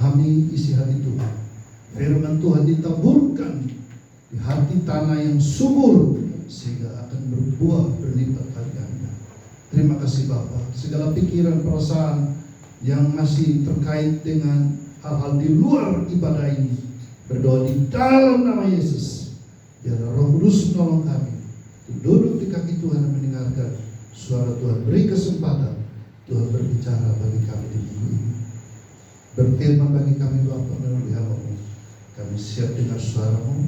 memahami isi hati Tuhan. Firman Tuhan ditaburkan di hati tanah yang subur sehingga akan berbuah berlipat kali ganda. Terima kasih Bapa. Segala pikiran, perasaan yang masih terkait dengan hal-hal di luar ibadah ini, berdoa di dalam nama Yesus. Biarlah Roh Kudus menolong kami duduk di kaki Tuhan dan mendengarkan suara Tuhan. Beri kesempatan Tuhan berbicara bagi kami di minggu ini. Berfirman bagi kami Bapa melalui hamba-Mu. Kami siap dengar suara-Mu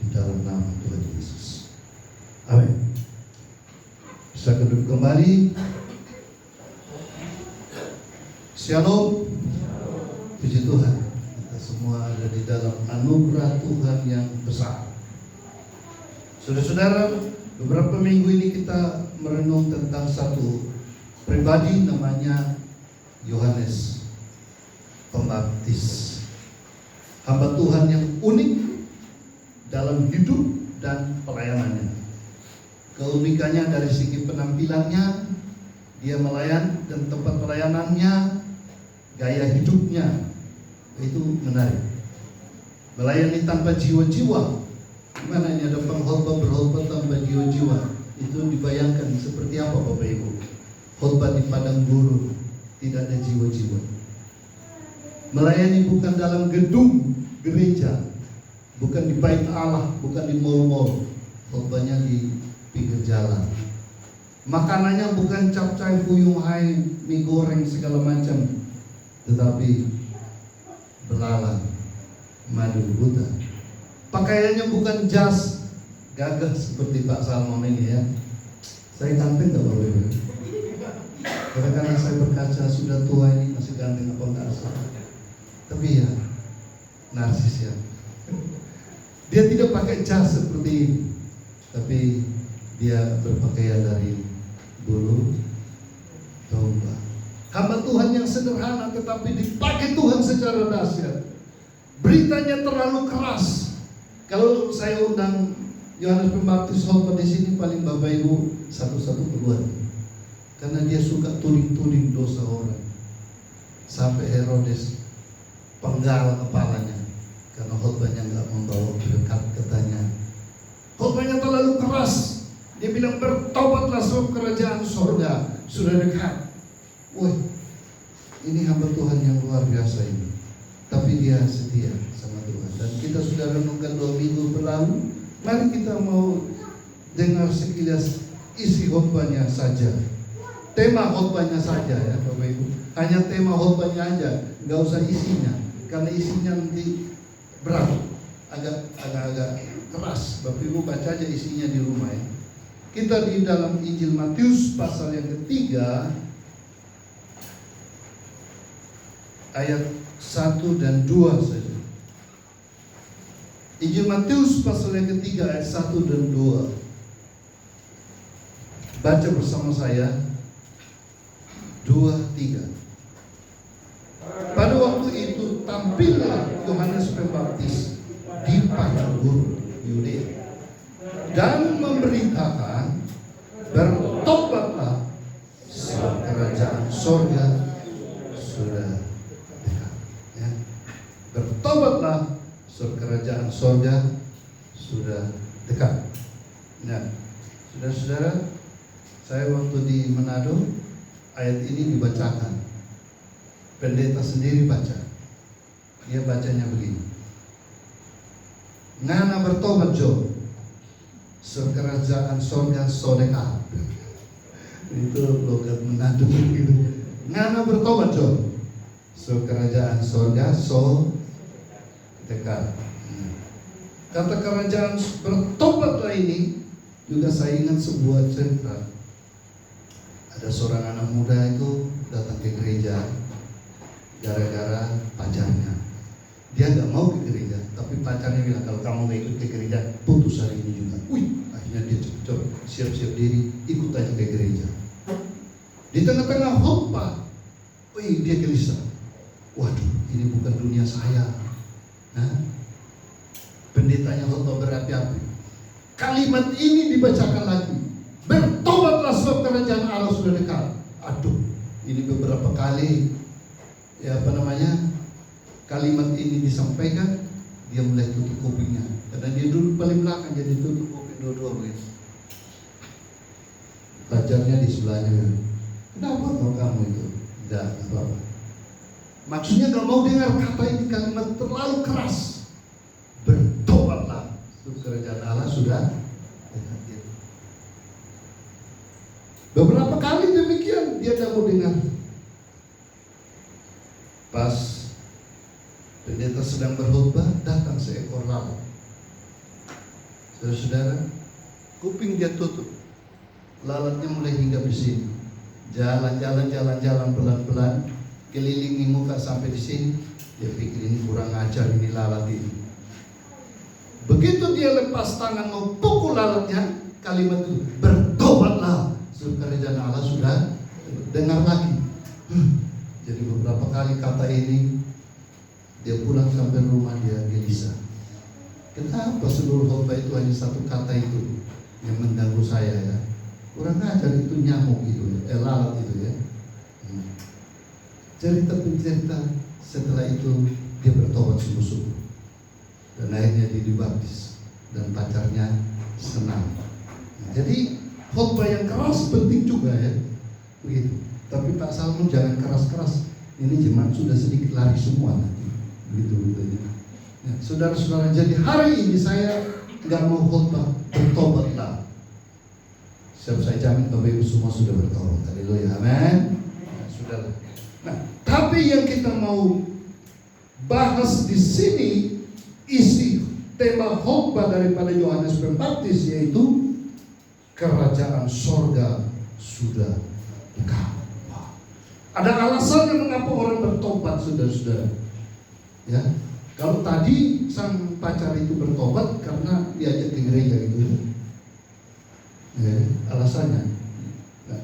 di dalam nama Tuhan Yesus. Amin. Bisa duduk kembali. Shalom. Puji Tuhan. Kita semua ada di dalam anugerah Tuhan yang besar. Saudara-saudara, beberapa minggu ini kita merenung tentang satu pribadi namanya Yohanes Pembaptis. Hamba Tuhan yang unik dalam hidup dan pelayanannya. Keunikannya dari segi penampilannya, dia melayan, dan tempat pelayanannya, gaya hidupnya itu menarik. Melayani tanpa jiwa-jiwa. Gimana ini ada pengkhotbah berkhotbah tanpa jiwa-jiwa? Itu dibayangkan seperti apa Bapak Ibu? Khotbah di padang gurun, tidak ada jiwa-jiwa. Melayani bukan dalam gedung gereja, bukan di bait Allah, bukan di mall-mall. Khotbahnya di pinggir jalan. Makanannya bukan capcay, fuyung hai, mie goreng segala macam, tetapi belalang, madu buta. Pakaiannya bukan jas gagah seperti Pak Salmon ini ya. Saya ganteng gak Bapak Ibu? Karena saya berkaca sudah tua ini masih ganteng apa enggak? Tapi ya narsis ya. Dia tidak pakai jas seperti ini, tapi dia berpakaian dari bulu domba. Hamba Tuhan yang sederhana tetapi dipakai Tuhan secara dahsyat. Beritanya terlalu keras. Kalau saya undang Yohanes Pembaptis khotbah di sini, paling Bapak Ibu satu-satu keluar. Karena dia suka tuding-tuding dosa orang. Sampai Herodes penggal kepalanya karena khotbahnya nggak membawa berkat, katanya. Khotbahnya terlalu keras. Dia bilang bertobatlah sebab kerajaan sorga sudah dekat. Wah, ini hamba Tuhan yang luar biasa ini. Tapi dia setia sama Tuhan. Dan kita sudah renungkan 2 minggu berlalu. Mari kita mau dengar sekilas isi khotbahnya saja. Tema khotbahnya saja ya Bapak Ibu. Hanya tema khotbahnya aja, nggak usah isinya. Karena isinya nanti berat, agak keras. Bapak Ibu baca aja isinya di rumah ya. Kita di dalam Injil Matius pasal yang ketiga, ayat 1 dan 2 saja. Injil Matius pasal yang ketiga ayat 1 dan 2. Baca bersama saya. 2, 3. Pada waktu itu tampillah Yohanes Pembaptis di padang gurun Yudea dan memberitakan, bertobatlah sebab kerajaan sorga sudah dekat. Ya. Bertobatlah sebab kerajaan sorga sudah dekat. Nah, saudara-saudara, saya waktu di Manado, ayat ini dibacakan. Pendeta sendiri baca. Dia bacanya begini. Ngana bertobat Jo, sekerajaan sorga sodeka. Itu logat Manado gitu. Ngana bertobat Jo, sekerajaan sorga so dekat. Kata kerajaan bertobatlah ini juga saya ingat sebuah cerita. Ada seorang anak muda itu datang ke gereja gara-gara pacarnya. Dia nggak mau ke gereja, tapi pacarnya bilang kalau kamu nggak ikut ke gereja, putus hari ini juga. Akhirnya dia cepet-cepet siap-siap diri ikut aja ke gereja. Di tengah-tengah khotbah, dia gelisah. Waduh, ini bukan dunia saya. Pendetanya khotbah berapi-api. Kalimat ini dibacakan lagi. Bertobatlah sebab kerajaan Allah sudah dekat. Aduh, ini beberapa kali kalimat ini disampaikan, dia mulai tutup kupingnya. Karena dia duduk paling belakang, jadi tutup kuping dua-dua begitu. Pacarnya di sebelahnya. Kenapa kalau kamu itu? Tidak apa-apa. Maksudnya gak mau dengar kata ini, kalimat terlalu keras. Bertobatlah, kerajaan Allah sudah dekat. Beberapa kali demikian, dia tidak mau dengar. Pas pendeta sedang berkhotbah, datang seekor lalat. Saudara-saudara, kuping dia tutup. Lalatnya mulai hinggap di sini. Jalan-jalan pelan-pelan, kelilingi muka sampai di sini. Dia pikir ini kurang ajar ini lalat ini. Begitu dia lepas tangan mau pukul lalatnya, kalimat itu, bertobatlah, kerajaan Allah sudah. Dengar lagi. Jadi beberapa kali kata ini, dia pulang sampai rumah dia gelisah. Kenapa seluruh khotbah itu hanya satu kata itu yang mengganggu saya ya? Kurang ajar itu nyamuk itu ya, lalat itu ya. Cerita setelah itu dia bertobat sungguh-sungguh dan akhirnya dia dibaptis dan pacarnya senang. Jadi khotbah yang keras penting juga ya, begitu. Tapi Pak Salmon jangan keras-keras. Ini jemaat sudah sedikit lari semua nanti. Begitu. Ya, saudara-saudara, jadi hari ini saya nggak mau khotbah, bertobatlah. Siap saya jamin Bapak Ibu semua sudah bertobat. Haleluya, amin. Ya, sudahlah. Nah, tapi yang kita mau bahas di sini isi tema khotbah daripada Yohanes Pembaptis, yaitu kerajaan sorga sudah dekat. Ada alasannya mengapa orang bertobat, saudara-saudara. Ya, kalau tadi sang pacar itu bertobat karena diajak ke gereja gitu. Ya, alasannya. Nah,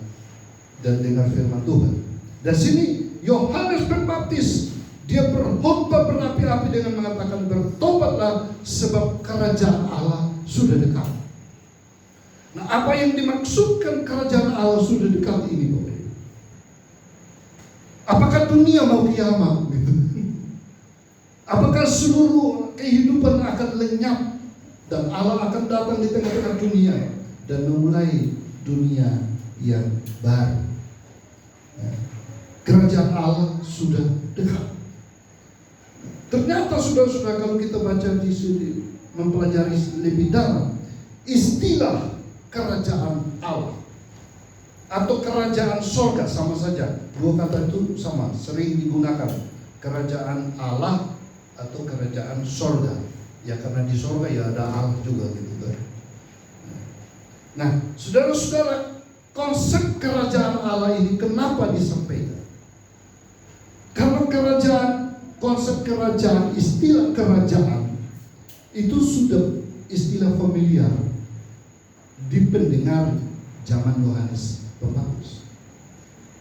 dan dengar firman Tuhan. Dan sini Yohanes Pembaptis dia berkhotbah berapi-api dengan mengatakan bertobatlah sebab kerajaan Allah sudah dekat. Nah, apa yang dimaksudkan kerajaan Allah sudah dekat ini, Bapak? Apakah dunia mau kiamat gitu? Apakah seluruh kehidupan akan lenyap dan Allah akan datang di tengah-tengah dunia dan memulai dunia yang baru? Ya. Kerajaan Allah sudah dekat. Ternyata saudara-saudara, kalau kita baca di sini, mempelajari lebih dalam, istilah kerajaan Allah atau kerajaan sorga sama saja. Dua kata itu sama, sering digunakan. Kerajaan Allah atau kerajaan sorga. Ya karena di sorga ya ada Allah juga gitu kan. Nah, saudara-saudara, konsep kerajaan Allah ini kenapa disampaikan? Karena konsep kerajaan, istilah kerajaan itu sudah istilah familiar di pendengar zaman Yohanes Pembaptis,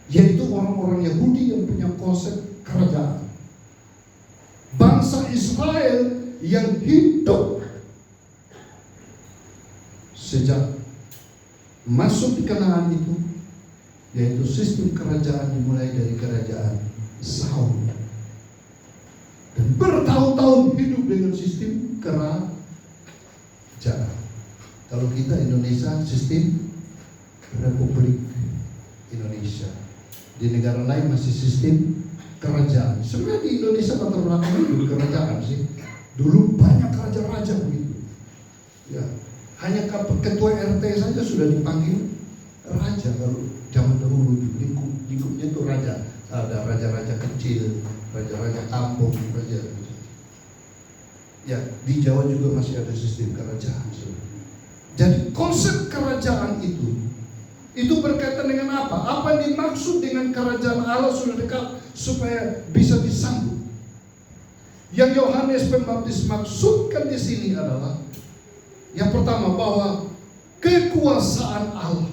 yaitu orang-orang Yahudi yang punya konsep kerajaan. Bangsa Israel yang hidup sejak masuk di Kanaan itu, yaitu sistem kerajaan dimulai dari kerajaan Saul dan bertahun-tahun hidup dengan sistem kerajaan. Kalau kita Indonesia sistem Republik Indonesia. Di negara lain masih sistem kerajaan. Sebenarnya di Indonesia latar belakang itu kerajaan sih. Dulu banyak raja-raja begitu. Ya, hanya ketua RT saja sudah dipanggil raja kalau zaman dahulu. Lingkupnya itu raja. Ada raja-raja kecil, raja-raja kampung, raja. Ya, di Jawa juga masih ada sistem kerajaan. Jadi konsep kerajaan itu berkaitan dengan apa? Apa yang dimaksud dengan kerajaan Allah sudah dekat supaya bisa disambut? Yang Yohanes Pembaptis maksudkan di sini adalah yang pertama, bahwa kekuasaan Allah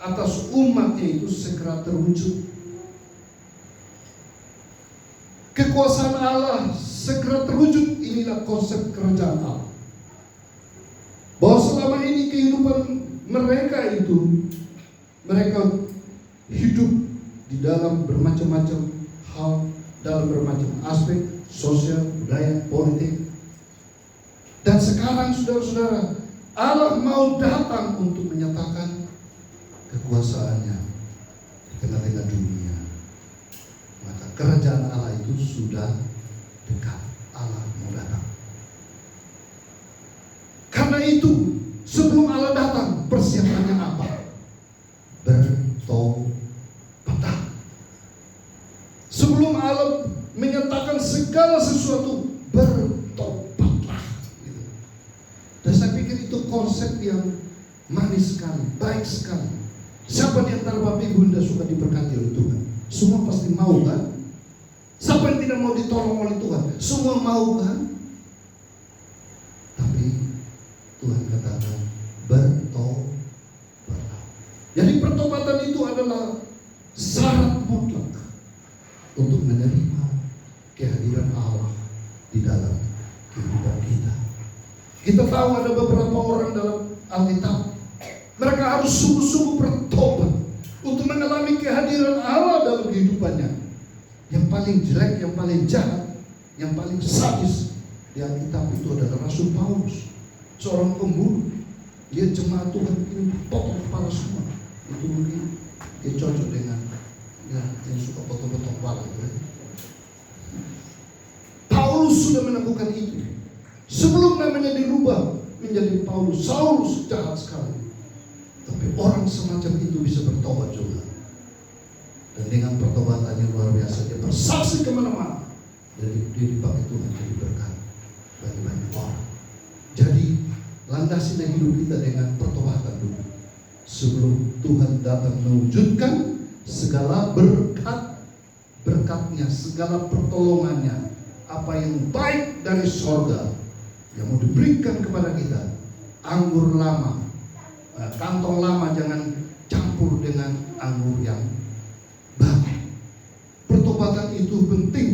atas umatnya itu segera terwujud. Kekuasaan Allah segera terwujud, inilah konsep kerajaan Allah. Bahwa selama ini kehidupan mereka hidup di dalam bermacam-macam hal dalam bermacam aspek, sosial, budaya, politik. Dan sekarang saudara-saudara, Allah mau datang untuk menyatakan kekuasaannya di tengah-tengah dunia. Maka kerajaan Allah itu sudah dekat. Allah mau datang. Karena itu, sebelum Allah datang, persiapannya apa? Bertobatlah. Sebelum Allah menyatakan segala sesuatu, bertobatlah. Dan saya pikir itu konsep yang manis sekali, baik sekali. Siapa di antara Bapak Ibu tidak suka diberkati oleh Tuhan? Semua pasti mau kan? Siapa yang tidak mau ditolong oleh Tuhan? Semua mau kan? Tapi Tuhan katakan bertobatlah. Jadi pertobatan itu adalah syarat mutlak untuk menerima kehadiran Allah di dalam kehidupan kita. Kita tahu ada beberapa orang dalam Alkitab, mereka harus sungguh-sungguh bertobat untuk mengalami kehadiran Allah dalam kehidupannya. Yang paling jelek, yang paling jahat, yang paling sadis di Alkitab itu adalah Rasul Paulus, seorang pembunuh. Dia jemaat Tuhan ini potong kepala semua. Itu mungkin dia cocok dengan yang suka potong-potong kepala. Paulus sudah melakukan itu. Sebelum namanya dirubah menjadi Paulus, Saulus jahat sekali. Tapi orang semacam itu bisa bertobat juga. Dan dengan pertobatannya luar biasa, dia bersaksi kemana-mana. Jadi dia dipakai Tuhan jadi berkat bagi banyak orang. Jadi landasilah hidup kita dengan pertobatan dulu, sebelum Tuhan datang mewujudkan segala berkatnya, segala pertolongannya, apa yang baik dari sorga yang mau diberikan kepada kita. Anggur lama, kantong lama jangan campur dengan anggur yang baru. Pertobatan itu penting,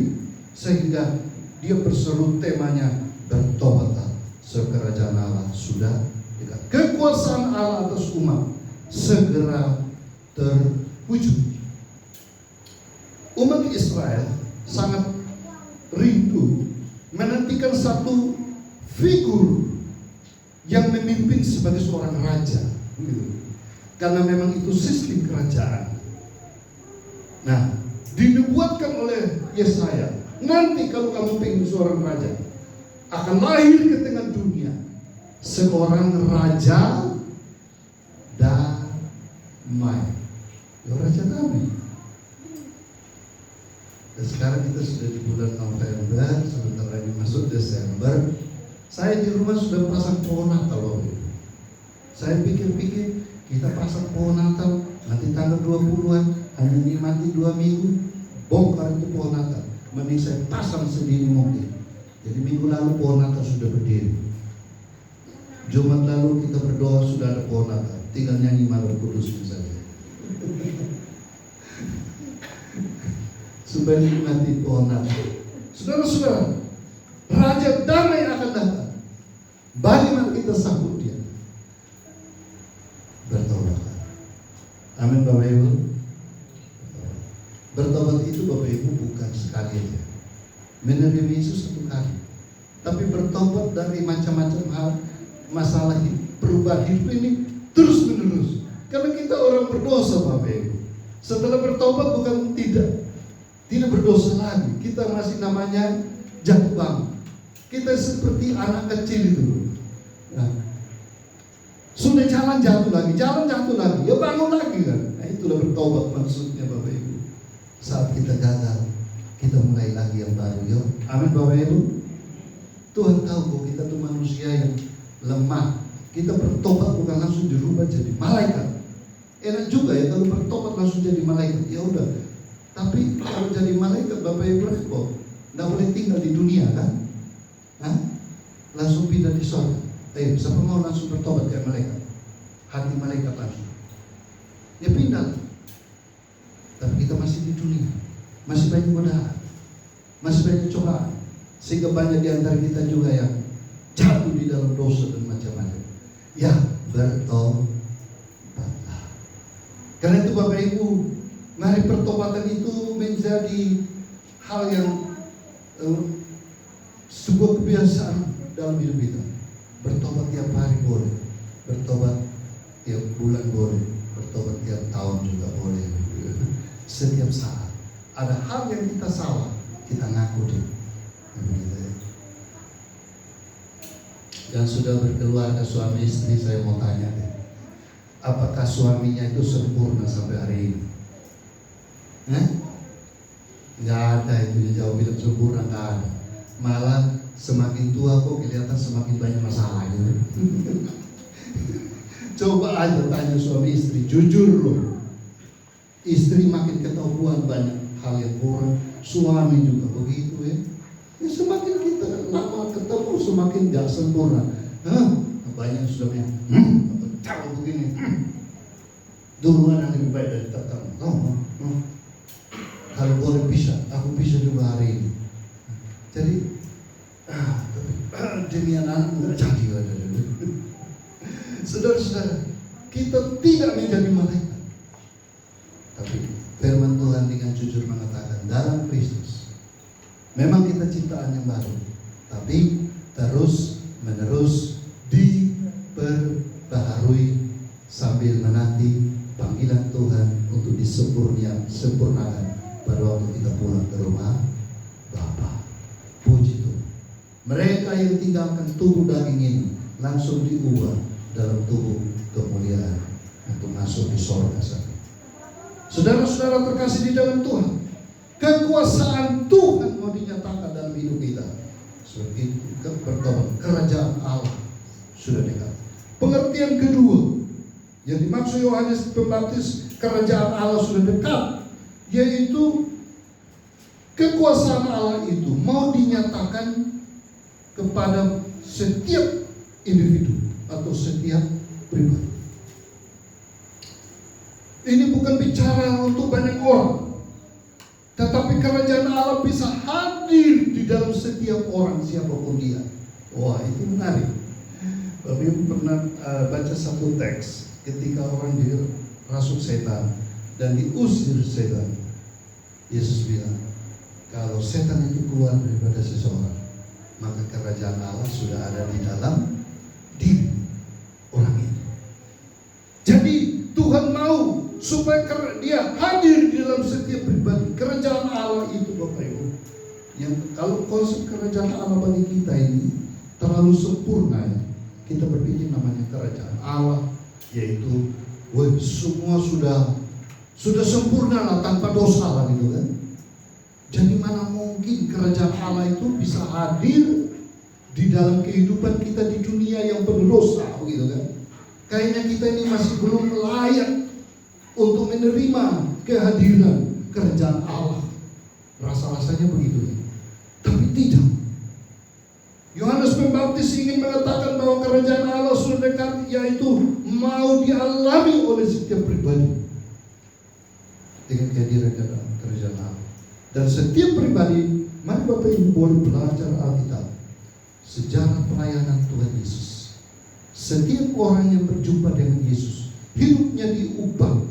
sehingga dia berseru temanya bertobatlah, sekerajaan Allah sudah dekat. Kekuasaan Allah atas umat segera terwujud. Umat Israel sangat rindu menantikan satu figur yang memimpin sebagai seorang raja, karena memang itu sistem kerajaan. Nah, dinubuatkan oleh Yesaya, nanti kalau kamu pengen seorang raja, akan lahir ke tengah dunia seorang raja damai. Ya, raja damai. Dan sekarang kita sudah di bulan November, sebentar lagi masuk Desember. Saya di rumah sudah pasang pohon Natal. Saya pikir-pikir kita pasang pohon Natal, nanti tanggal 20-an hanya nikmati 2 minggu, bongkar itu pohon Natal. Mending saya pasang sendiri mungkin. Jadi minggu lalu pohon Natal sudah berdiri. Jumat lalu kita berdoa sudah ada pohon Natal, tinggal nyanyi Malam Kudus saja. Supaya nikmati pohon Natal. Saudara-saudara, Raja damai akan datang. Bagaimana kita sambut dia? Bertobatlah. Amin Bapak Ibu. Bertobat itu Bapak Ibu bukan sekali aja. Menerima Yesus satu kali. Tapi bertobat dari macam-macam hal, masalah perubahan hidup ini terus menerus. Karena kita orang berdosa Bapak Ibu. Setelah bertobat bukan tidak berdosa lagi. Kita masih namanya jatuh bangun. Kita seperti anak kecil itu. Nah, sudah jalan jatuh lagi, ya bangun lagi kan. Nah, itulah bertobat maksudnya Bapak Ibu. Saat kita gagal, kita mulai lagi yang baru. Yo, amin Bapak Ibu. Tuhan tahu kok kita tuh manusia yang lemah. Kita bertobat bukan langsung dirubah jadi malaikat. Enak juga ya kalau bertobat langsung jadi malaikat. Ya udah. Tapi kalau jadi malaikat Bapak Ibu repot. Nggak boleh tinggal di dunia kan? Hah? Langsung pindah di sorga. Siapa mau langsung bertobat kayak malaikat? Hati malaikat langsung. Ya pindah. Tapi kita masih di dunia, masih banyak godaan, masih banyak cobaan, sehingga banyak di antara kita juga yang jatuh di dalam dosa dan macam-macam. Ya, bertobatlah. Karena itu Bapak Ibu, mari pertobatan itu menjadi hal yang sebuah kebiasaan dalam hidup kita. Bertobat tiap hari boleh, bertobat tiap bulan boleh, bertobat tiap tahun juga boleh. Setiap saat ada hal yang kita salah, kita ngaku deh. Yang sudah berkeluarga suami istri, saya mau tanya deh, apakah suaminya itu sempurna sampai hari ini? Nggak ada itu, jauh bilang sempurna, nggak ada. Malah semakin tua kok kelihatan semakin banyak masalah gitu. Coba aja tanya suami istri, jujur loh. Istri makin ketahuan banyak hal yang kurang, suami juga begitu ya. Semakin kita lama ketemu semakin gak sempurna. Banyak sudah bilang, tahu begini. Duluan yang lebih baik dari tetap. Kalau boleh bisa, aku bisa juga hari ini. Jadi, demi anak nggak jadi. Saudara-saudara, kita tidak menjadi malaikat. Tapi firman Tuhan dengan jujur mengatakan dalam Kristus, memang kita ciptaan yang baru, tapi terus menerus diperbaharui sambil menanti panggilan Tuhan untuk disempurnakan pada waktu kita pulang ke rumah Bapa. Puji Tuhan. Mereka yang tinggalkan tubuh daging ini langsung diubah dalam tubuh kemuliaan untuk masuk di sorga sana. Saudara-saudara terkasih di dalam Tuhan, kekuasaan Tuhan mau dinyatakan dalam hidup kita. Seperti bertobat, kerajaan Allah sudah dekat. Pengertian kedua yang dimaksud Yohanes Pembaptis, kerajaan Allah sudah dekat, yaitu kekuasaan Allah itu mau dinyatakan kepada setiap individu atau setiap pribadi. Ini bukan bicara untuk banyak orang, tetapi kerajaan Allah bisa hadir di dalam setiap orang siapapun dia. Wah, itu menarik. Bapak pernah baca satu teks ketika orang dirasuk setan dan diusir setan. Yesus bilang, kalau setan itu keluar daripada seseorang, maka kerajaan Allah sudah ada di dalam diri orang itu. Jadi Tuhan mau supaya dia hadir di dalam setiap pribadi. Kerajaan Allah itu Bapak Ibu, yang kalau konsep kerajaan Allah bagi kita ini terlalu sempurna ya. Kita berpikir namanya kerajaan Allah, yaitu semua sudah sempurna lah, tanpa dosa lah gitu kan. Jadi mana mungkin kerajaan Allah itu bisa hadir di dalam kehidupan kita di dunia yang penuh dosa begitu kan. Kayaknya kita ini masih belum layak untuk menerima kehadiran kerajaan Allah. Rasa-rasanya begitu. Tapi tidak. Yohanes Pembaptis ingin mengatakan bahwa kerajaan Allah sudah dekat, yaitu mau dialami oleh setiap pribadi dengan kehadiran kerajaan Allah. Dan setiap pribadi, mari Bapak Ibu boleh belajar Alkitab, sejarah pelayanan Tuhan Yesus. Setiap orang yang berjumpa dengan Yesus, hidupnya diubah.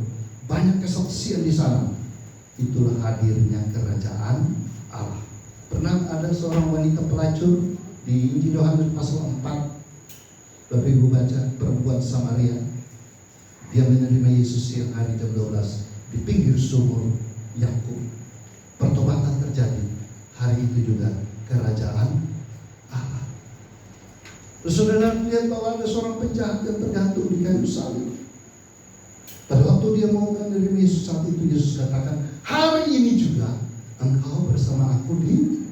Banyak kesaksian di sana. Itulah hadirnya kerajaan Allah. Pernah ada seorang wanita pelacur di Injil Yohanes pasal 4. Bapak Ibu baca, perempuan Samaria. Dia menerima Yesus siang hari jam 12 di pinggir sumur Yakub. Pertobatan terjadi. Hari itu juga kerajaan Allah. Terus saudara lihat bahwa ada seorang penjahat yang tergantung di kayu salib. Pada waktu dia mau menerima Yesus, saat itu Yesus katakan, hari ini juga engkau bersama aku di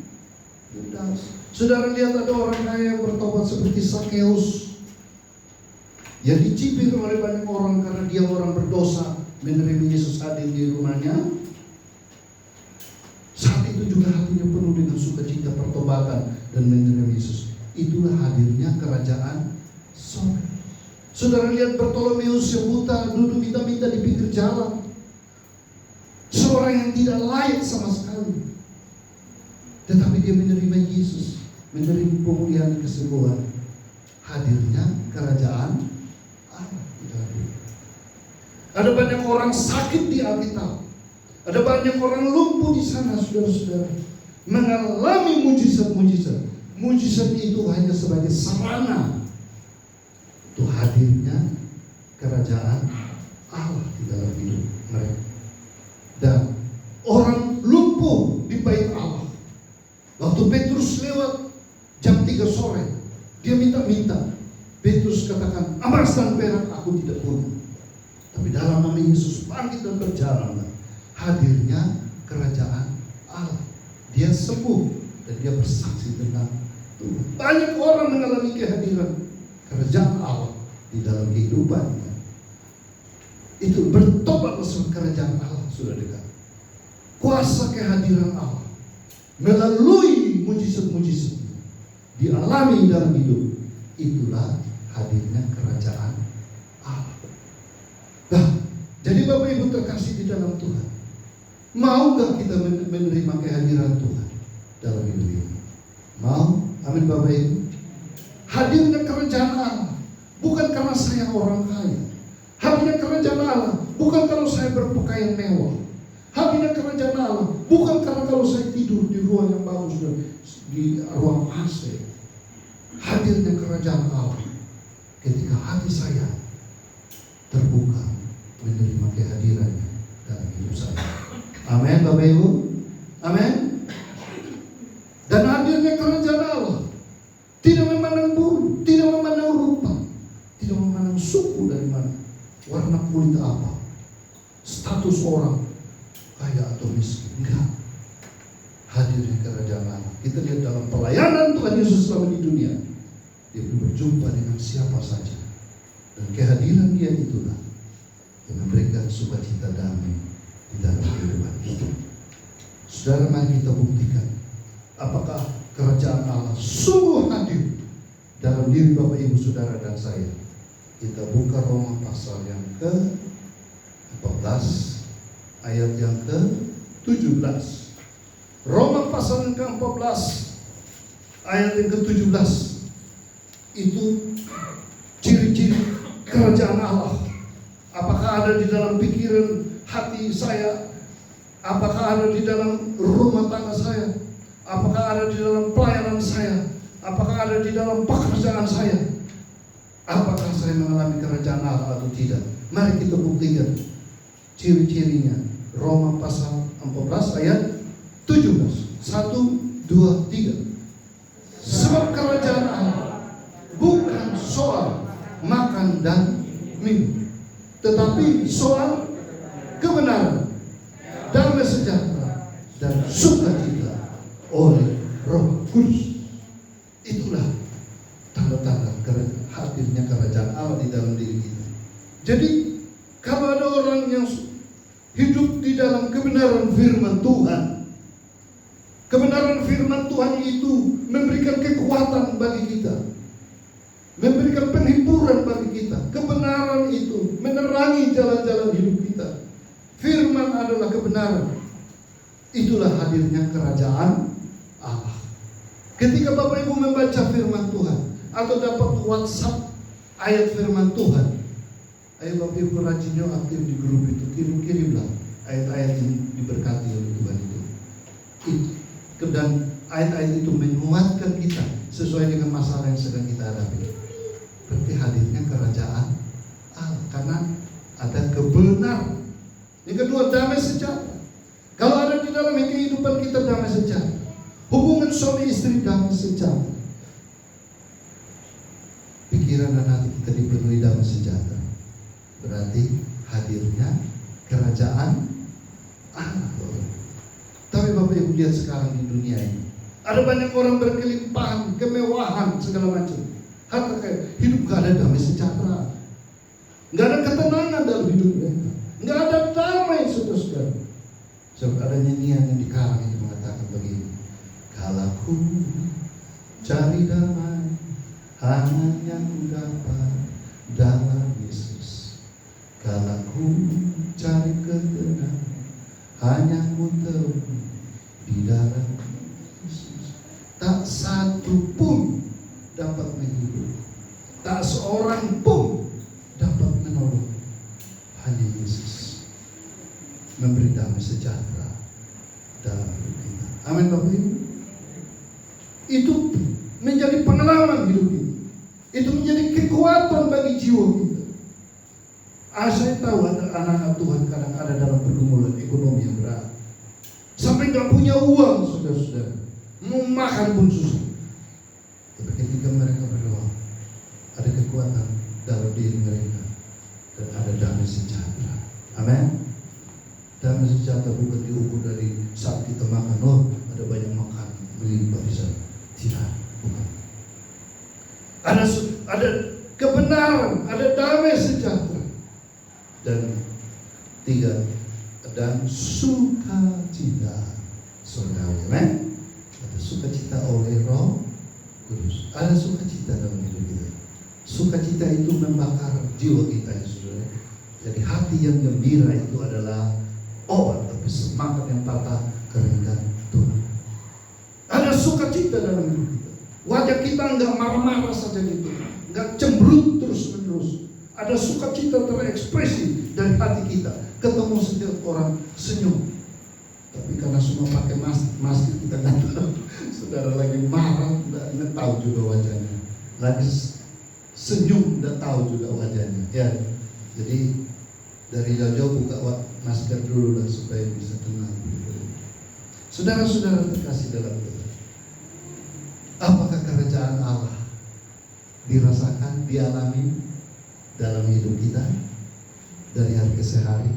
Yudas. Saudara lihat ada orang kaya yang bertobat seperti Sakeus, yang dicibir oleh banyak orang karena dia orang berdosa, menerima Yesus hadir di rumahnya. Saat itu juga hatinya penuh dengan sukacita pertobatan dan menerima Yesus. Itulah hadirnya kerajaan sorga. Saudara lihat Bartolomeus yang buta duduk minta-minta di pinggir jalan. Seorang yang tidak layak sama sekali, tetapi dia menerima Yesus, menerima pemulihan dan kesembuhan. Hadirnya kerajaan Allah. Ada banyak orang sakit di Alkitab. Ada banyak orang lumpuh di sana, saudara-saudara. mengalami mujizat-mujizat. Mujizat itu hanya sebagai sarana untuk hadirnya kerajaan Allah di dalam hidup mereka. Dan orang lumpuh di bait Allah. Waktu Petrus lewat jam 3 sore, dia minta. Petrus katakan, emas dan perak aku tidak punya, tapi dalam nama Yesus bangkit dan berjalanlah. Hadirnya kerajaan Allah. Dia sembuh dan dia bersaksi tentang Tuhan. Banyak orang mengalami kehadiran kerajaan Allah di dalam kehidupannya. Itu bertobat masuk kerajaan Allah sudah dekat. Kuasa kehadiran Allah melalui mujizat-mujizat dialami dalam hidup, itulah hadirnya kerajaan Allah. Nah, jadi Bapak Ibu terkasih di dalam Tuhan, mau gak kita menerima kehadiran Tuhan dalam hidup ini? Mau? Amin Bapak Ibu. Hadirnya kerajaan Allah bukan karena saya orang kaya. Hadirnya kerajaan Allah bukan kalau saya berpakaian mewah. Hadirnya kerajaan Allah bukan karena kalau saya tidur di ruang yang bagus, di ruang AC. Hadirnya kerajaan Allah ketika hati saya terbuka menerima kehadirannya dalam hidup saya. Amin Bapak Ibu. Amin. Dan hadirnya kerajaan Allah tidak memandang bulu, tidak memandang rupa, tidak memandang suku dari mana, warna kulit apa, status orang kaya atau miskin. Enggak. Hadirnya kerajaan Allah. Kita lihat dalam pelayanan Tuhan Yesus selama di dunia, dia berjumpa dengan siapa saja, dan kehadiran dia itulah yang memberikan sukacita damai di dalam kehidupan kita. Saudara, mari kita buktikan apakah kerajaan Allah sungguh hadir dalam diri Bapak Ibu Saudara dan saya. Kita buka Roma pasal yang ke-14 ayat yang ke-17. Roma pasal yang ke-14 ayat yang ke-17. Itu ciri-ciri kerajaan Allah. Apakah ada di dalam pikiran hati saya? Apakah ada di dalam rumah tangga saya? Apakah ada di dalam pelayanan saya? Apakah ada di dalam pekerjaan saya? Apakah saya mengalami kerajaan Allah atau tidak? Mari kita buktikan ciri-cirinya. Roma pasal 14 ayat 17. 1, 2, 3. Sebab kerajaan Allah bukan soal makan dan minum, tetapi soal kebenaran, damai sejahtera, dan sukacita oleh Roh Kudus. Itulah tanda-tanda hadirnya kerajaan Allah di dalam diri kita. Jadi kalau ada orang yang hidup di dalam kebenaran firman Tuhan, kebenaran firman Tuhan itu memberikan kekuatan bagi kita, memberikan penghiburan bagi kita. Kebenaran itu menerangi jalan-jalan hidup kita. Firman adalah kebenaran. Itulah hadirnya kerajaan Allah. Ketika Bapak Ibu membaca firman Tuhan atau dapat WhatsApp ayat firman Tuhan, ayo Bapak Ibu rajin aktif di grup itu, kirimlah ayat-ayat yang diberkati oleh Tuhan itu. Dan ayat-ayat itu menguatkan kita sesuai dengan masalah yang sedang kita hadapi. Berarti hadirnya kerajaan Allah karena ada kebenaran. Yang kedua, damai sejahtera. Kalau ada di dalam kehidupan kita damai sejahtera, hubungan suami istri damai sejahtera, pikiran dan hati kita dipenuhi damai sejahtera, berarti hadirnya kerajaan Allah. Tapi Bapak Ibu lihat sekarang di dunia ini, ada banyak orang berkelimpahan, kemewahan, segala macam, harta kaya, hidup gak ada damai sejahtera, gak ada ketenangan dalam hidup mereka, gak ada damai saudara-saudara. Sebab ada nyanyian yang dikarang itu mengatakan begini: kalau ku cari damai, hanya ku dapat dalam Yesus. Kalau ku cari ketenangan, hanya ku temui di dalam Yesus. Tak satu pun dapat menghibur, tak seorang pun dapat menolong. Hanya Yesus memberi damai sejahtera dalam hidup kita. Amin Bapak Ibu. Itu menjadi pengalaman hidup kita. Itu menjadi kekuatan bagi jiwa kita. Saya tahu ada anak-anak Tuhan kadang ada dalam pergumulan ekonomi yang berat. Sampai nggak punya uang, saudara-saudara. Mau makan pun susah. Tapi ketika mereka berdoa, ada kekuatan dalam diri mereka dan ada damai sejahtera. Amin. Damai sejahtera bukan diukur dari saat kita makan. Oh, ada banyak makan melimpah di sana. Tidak, bukan. Ada kebenaran, ada damai sejahtera. Dan 3, dan sukacita surgawi. Amin. Ada sukacita oleh Roh Kudus. Ada sukacita dalam hidup kita. Sukacita itu membakar jiwa kita, ya saudara. Jadi hati yang gembira itu adalah obat, tapi semangat yang patah keringkan Tuhan. Ada sukacita dalam hidup kita. Wajah kita enggak marah-marah saja gitu, enggak cemberut terus-menerus. Ada sukacita terekspresi dari hati kita. Ketemu setiap orang senyum. Tapi karena semua pakai masker kita nggak tahu. Saudara lagi marah, nggak tahu juga wajahnya. Lagi senyum, nggak tahu juga wajahnya. Ya, jadi dari jauh-jauh buka masker dulu lah supaya bisa tenang. Saudara-saudara terkasih dalam Tuhan, apakah kerajaan Allah dirasakan, dialami dalam hidup kita dari hari ke hari?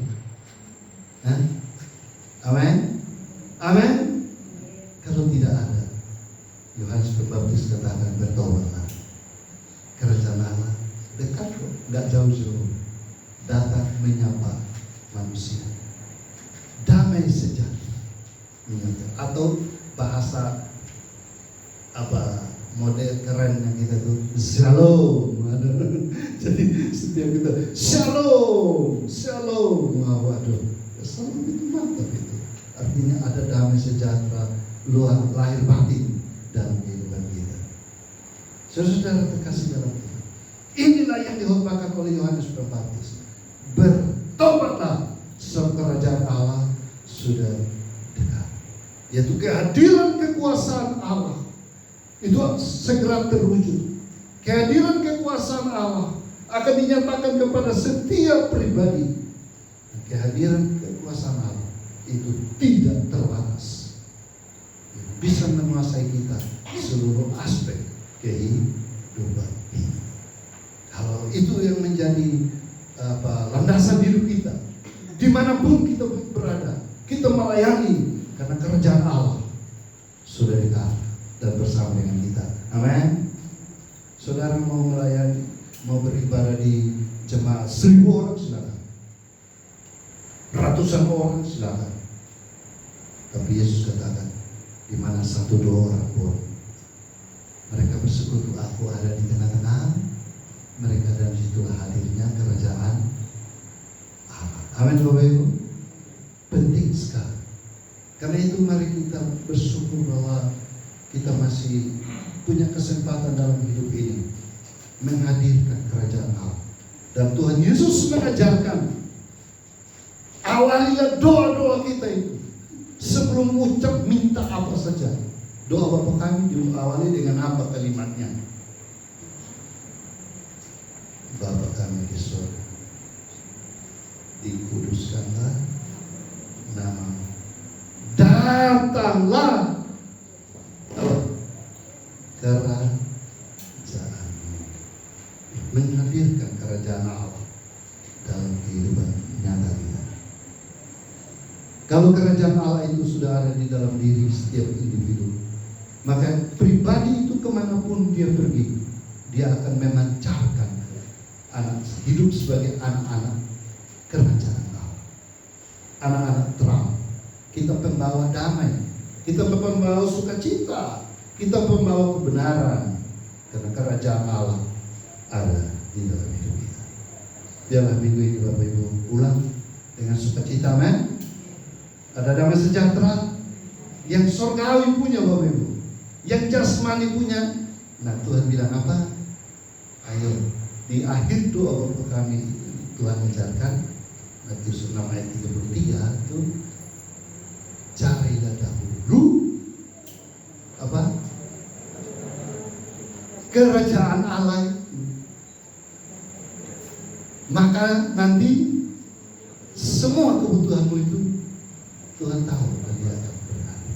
Amin. Amin. Kalau tidak ada, Yohanes Pembaptis katakan bertobatlah. Kerajaan Allah dekat kok, nggak jauh-jauh, datang menyapa manusia. Damai sejahtera. Atau bahasa model keren yang kita tuh shalom. Jadi setiap kita shalom, shalom. Waduh, shalom itu mantap itu. Artinya ada damai sejahtera luar lahir batin dalam kehidupan kita. Saudara terkasih dalam Tuhan, inilah yang dihotbahkan oleh Yohanes Pembaptis. Bertobatlah, sebab kerajaan Allah sudah dekat. Yaitu kehadiran kekuasaan Allah itu segera terwujud. Kehadiran kekuasaan Allah akan dinyatakan kepada setiap pribadi. Kehadiran kekuasaan Allah itu tidak terbatas, bisa menguasai kita seluruh aspek kehidupan kita. Kalau itu yang menjadi landasan hidup kita, dimanapun kita berada, kita melayani karena kerajaan Allah sudah dekat dan bersama dengan kita. Amin. Saudara mau melayani, mau beribadah di jemaat 1000 orang silakan, ratusan orang silakan. Tapi Yesus katakan, di mana 1-2 orang pun mereka bersekutu, aku ada di tengah-tengah mereka, dan situlah hadirnya kerajaan Allah. Amin Bapak Ibu. Penting sekali. Karena itu mari kita bersyukur bahwa kita masih punya kesempatan dalam hidup ini menghadirkan kerajaan Allah. Dan Tuhan Yesus mengajarkan, awalilah doa-doa kita itu sebelum ucap minta apa saja. Doa Bapa kami diawali dengan apa kalimatnya? Bapa kami di surga, dikuduskanlah nama-Mu, datanglah kerajaan-Mu. Menghadirkan kerajaan Allah dalam kehidupan nyata kita. Kalau kerajaan Allah itu sudah ada di dalam diri setiap individu, maka pribadi itu kemanapun dia pergi, dia akan memancarkan anak hidup sebagai anak-anak kerajaan Allah, anak-anak terang. Kita pembawa damai, kita pembawa sukacita, kita pembawa kebenaran, karena kerajaan Allah ada di dalam hidup kita. Biarlah minggu ini Bapak Ibu ulang dengan sukacita, amin. Ada damai sejahtera yang surgawi punya Bapak Ibu, yang jasmani punya. Nah Tuhan bilang apa? Ayo di akhir doa Bapa kami, Tuhan mengajarkan Matius 6 ayat 33 itu, carilah dahulu kerajaan Allah, maka nanti semua kebutuhanmu itu Tuhan tahu dan Dia akan berkati.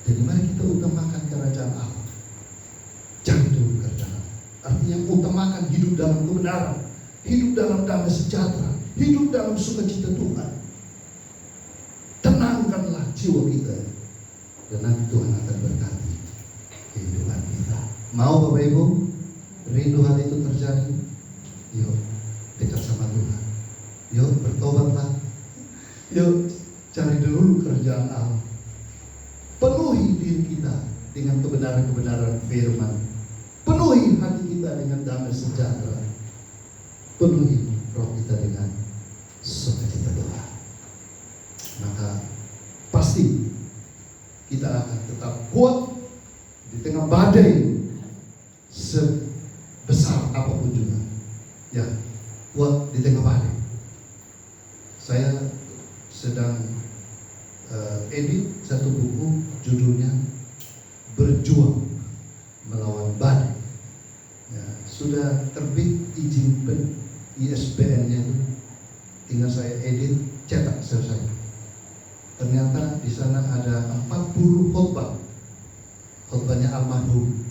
Jadi mari kita utamakan kerajaan Allah. Jangan dulu kerajaan Allah. Artinya utamakan hidup dalam kebenaran, hidup dalam damai sejahtera, hidup dalam sukacita Tuhan. Tenangkanlah jiwa kita, dan nanti Tuhan akan berkati kehidupan kita. Mau Bapak Ibu rindu hal itu terjadi? Yuk dekat sama Tuhan. Yuk bertobatlah. Yuk cari dulu kerjaan Allah. Penuhi diri kita dengan kebenaran-kebenaran firman. Penuhi hati kita dengan damai sejahtera. Penuhi roh kita dengan sukacita Tuhan. Maka pasti kita akan tetap kuat di tengah badai sebesar apapun juga. Ya, kuat di tengah badai. Saya sedang edit satu buku, judulnya Berjuang Melawan Badai. Ya, sudah terbit izin ISBN-nya itu, tinggal saya edit, cetak, selesai. Ternyata di sana ada 40 khotbah, khotbahnya almarhum,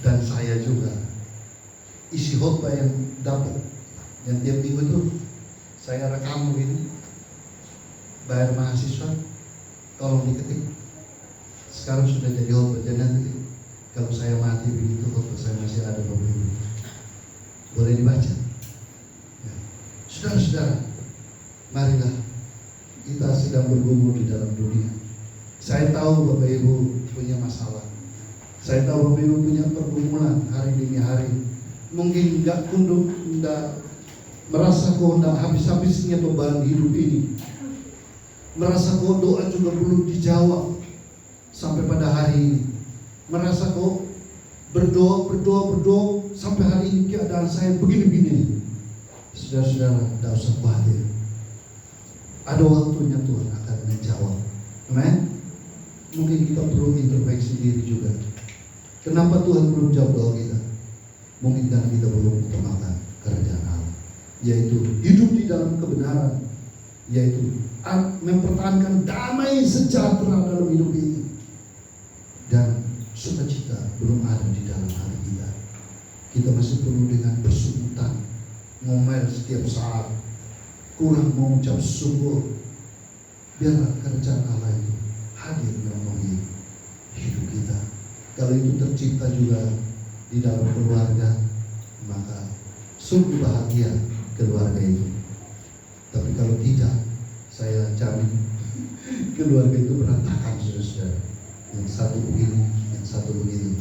dan saya juga. Isi khotbah yang dapat, yang tiap minggu itu saya rekam begini, bayar mahasiswa, tolong diketik. Sekarang sudah jadi khotbah, jadi nanti kalau saya mati begitu khotbah saya masih ada begitu, boleh dibaca. Ya. Saudara-saudara, marilah kita sedang bergumul di dalam dunia. Saya tahu Bapak Ibu punya masalah. Saya tahu Bapak Ibu punya pergumulan hari demi hari. Mungkin tidak merasa kok tidak habis-habisnya beban hidup ini. Merasa kok doa juga belum dijawab sampai pada hari ini. Merasa kok berdoa sampai hari ini keadaan saya begini-begini. Saudara-saudara, tidak usah khawatir. Ada waktunya Tuhan akan menjawab. Amen. Mungkin kita perlu introspeksi diri juga. Kenapa Tuhan belum jawab doa kita? Mungkin karena kita belum utamakan kerajaan Allah, yaitu hidup di dalam kebenaran, yaitu mempertahankan damai sejahtera dalam hidup ini. Dan sukacita belum ada di dalam hati kita. Kita masih penuh dengan bersungutan, ngomel setiap saat, kurang mengucap syukur. Biarlah kerajaan Allah itu hadir memenuhi hidup kita. Kalau itu tercipta juga di dalam keluarga, maka sungguh bahagia keluarga itu. Tapi kalau tidak, saya jamin keluarga itu berantakan, saudara-saudara. Yang satu begini, yang satu begitu.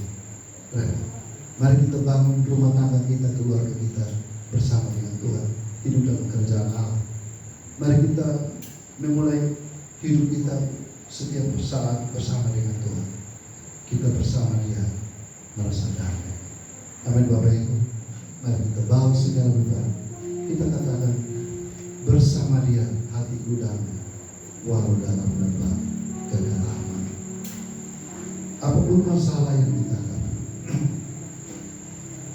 Mari kita bangun rumah tangga kita, keluarga kita bersama dengan Tuhan, hidup dalam kerajaan Allah. Mari kita memulai hidup kita setiap saat bersama dengan Tuhan. Kita bersama Dia merasa damai. Amin Bapak Ibu. Mari kita bawa segala beban. Kita katakan bersama Dia hatiku damai, walau dalam lembah kegelapan. Apapun masalah yang kita hadapi,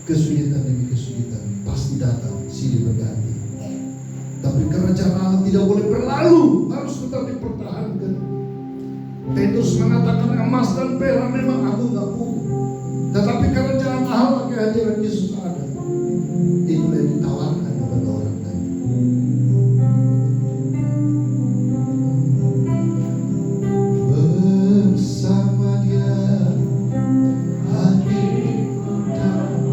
kesulitan demi kesulitan pasti datang, silih berganti. Tapi kerajaan Allah tidak boleh berlalu, harus tetap dipertahankan. Petrus mengatakan emas dan perak memang aku gak punya, tetapi kerajaan Allah, kehadiran Yesus ada. Itulah yang ditawarkan kepada orang lain. Bersama Dia hatiku damai,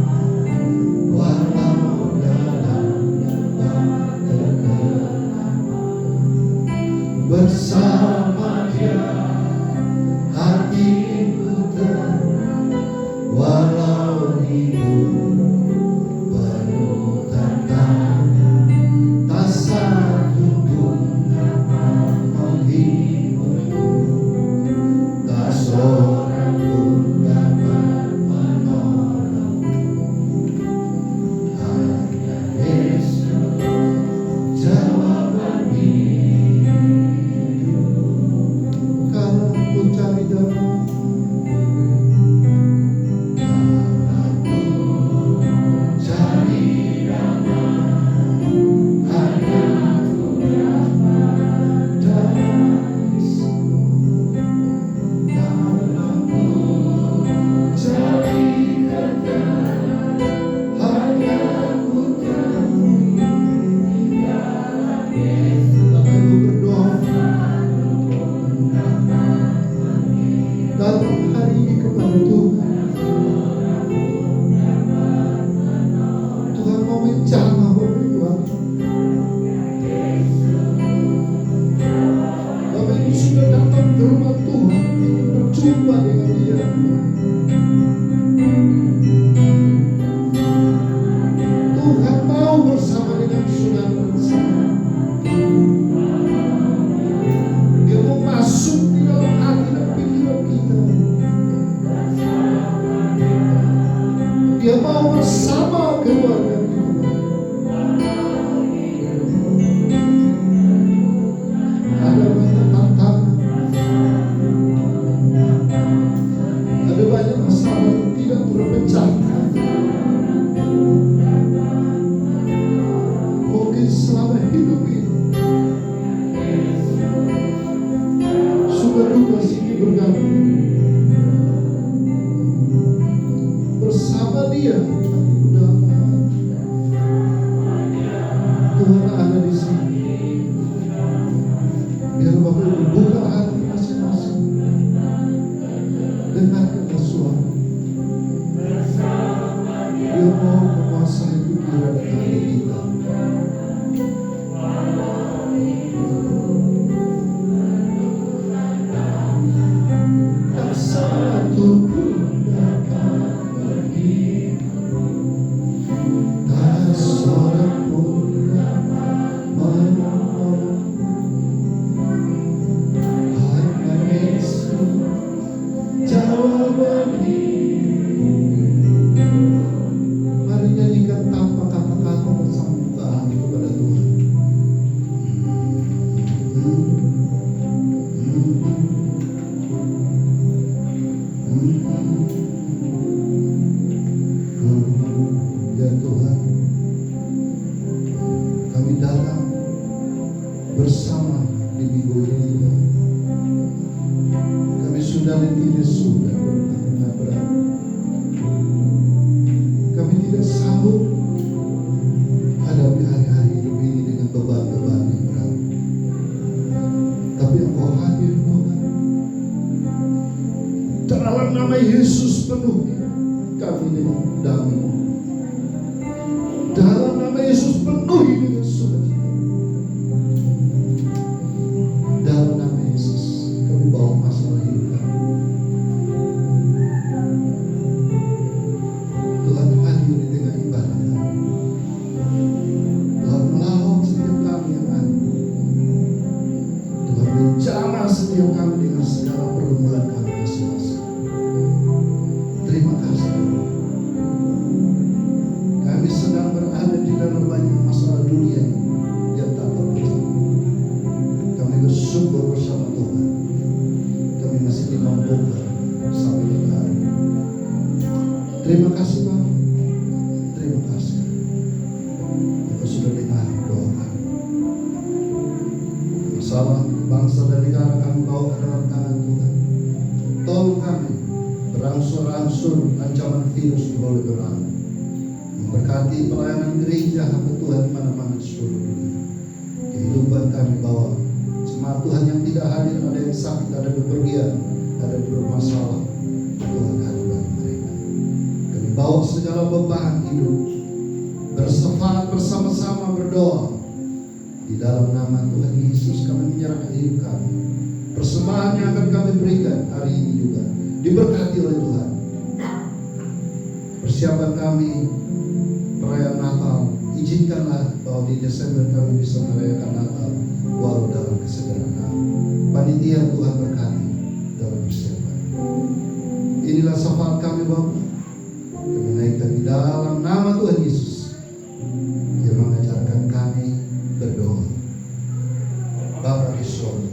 walau dalam lembah kegelapan. Bersama Dia hatiku datang hari ini kepada Tuhan. Tuhan mau menjamah Bapak Ibu. Bapak Ibu sudah datang ke rumah Tuhan, ingin berjumpa dengan Dia. Tuhan mau bersama dengan saudara bersama. Dia mau masuk di dalam hati dan pikiran kita. Dia mau bersama keluarga kita. Ada banyak tantangan, ada banyak masalah yang tidak terpecahkan. Mungkin selama hidup ini suka duka silih berganti. Bersama Dia Tuhan ada di sini. Biar Bapak Ibu buka hati masing-masing, dengarkan suara. Dia mau menguasai pikiran dan hati kita. Tak satu pun dapat berhibur, tak seorang pun dapat menolong. Hanya Yesus jawaban hidup. Mari nyanyikan tanpa kata-kata bersama buka hati kepada Tuhan. Ya Tuhan, kami datang bersama di minggu ini Tuhan. Kami sudah letih lesu dan bertengah berat. Kami tidak sanggup hadapi hari-hari hidup ini dengan beban-beban yang berat. Tapi Engkau hadir Tuhan. Dalam nama Yesus penuhi kami dengan damai. Dalam nama Yesus penuhi dengan sukacita. Dalam nama Yesus kami bawa masalah hidup kami. Tuhan hadir di tengah ibadah kami. Tuhan melawat setiap kami yang ada. Tuhan menjamah setiap kami dengan segala pergumulan kami masing-masing. Terima kasih. Kami sedang berada di dalam banyak masalah dunia yang tak terpecah. Kami bersyukur bersama Tuhan. Kami masih dimampukan sampai pada hari ini. Terima kasih Bapak. Terima kasih. Engkau sudah dengar doa kami. Masalah bangsa dan negara kami bawa ke dalam tangan Tuhan. Tolong kami berangsur-angsur ancaman virus boleh berlalu. Memberkati pelayanan gereja hamba Tuhan di mana-mana di seluruh dunia. Kehidupan kami bawa jemaat Tuhan yang tidak hadir, ada yang sakit, ada bepergian, ada yang bermasalah. Tuhan hadir bagi mereka. Kami bawa segala beban hidup, bersefaat bersama-sama berdoa. Di dalam nama Tuhan Yesus kami menyerahkan hidup kami. Persembahan yang akan kami berikan hari ini juga diberkati oleh Tuhan. Persiapan kami perayaan Natal, izinkanlah bahwa di Desember kami bisa merayakan Natal walau dalam kesederhanaan. Panitia Tuhan berkati dalam persiapan. Inilah syafaat kami Bapak. Kami naikkan di dalam nama Tuhan Yesus yang mengajarkan kami berdoa. Bapa di surga,